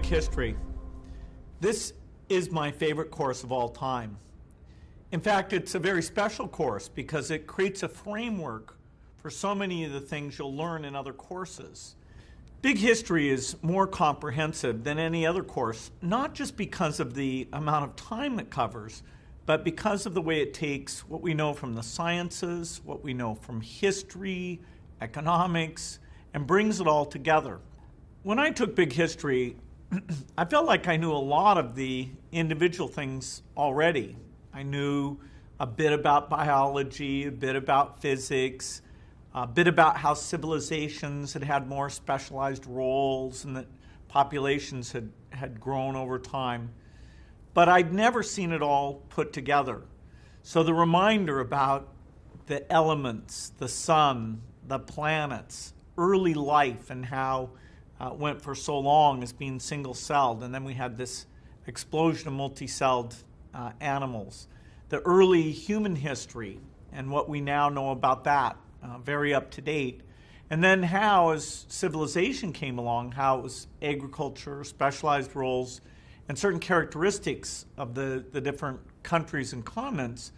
Big History. This is my favorite course of all time. In fact, it's a very special course because it creates a framework for so many of the things you'll learn in other courses. Big History is more comprehensive than any other course, not just because of the amount of time it covers, but because of the way it takes what we know from the sciences, what we know from history, economics, and brings it all together. When I took Big History, I felt like I knew a lot of the individual things already. I knew a bit about biology, a bit about physics, a bit about how civilizations had more specialized roles and that populations had grown over time. But I'd never seen it all put together. So the reminder about the elements, the sun, the planets, early life, and how it went for so long as being single-celled, and then we had this explosion of multi-celled animals. The early human history and what we now know about that, very up to date. And then how, as civilization came along, how it was agriculture, specialized roles, and certain characteristics of the different countries and continents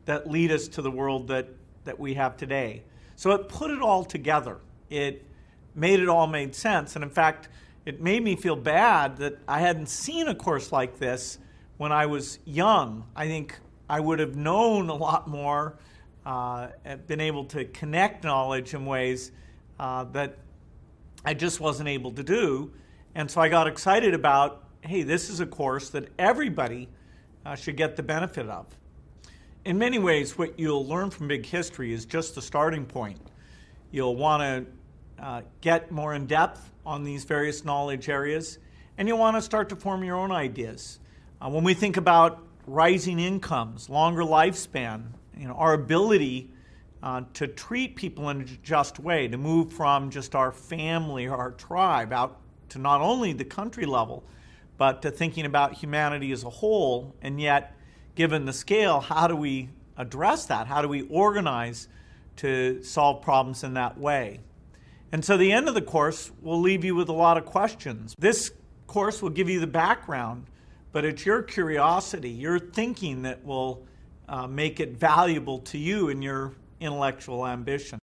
that lead us to the world that we have today. So it put it all together. It made it all make sense. And in fact, it made me feel bad that I hadn't seen a course like this when I was young. I think I would have known a lot more, been able to connect knowledge in ways that I just wasn't able to do. And so I got excited about, hey, this is a course that everybody should get the benefit of. In many ways, what you'll learn from Big History is just the starting point. You'll want to get more in depth on these various knowledge areas, and you'll want to start to form your own ideas. When we think about rising incomes, longer lifespan, our ability to treat people in a just way, to move from just our family or our tribe out to not only the country level, but to thinking about humanity as a whole, and yet, given the scale, how do we address that? How do we organize to solve problems in that way? And so the end of the course will leave you with a lot of questions. This course will give you the background, but it's your curiosity, your thinking that will make it valuable to you in your intellectual ambition.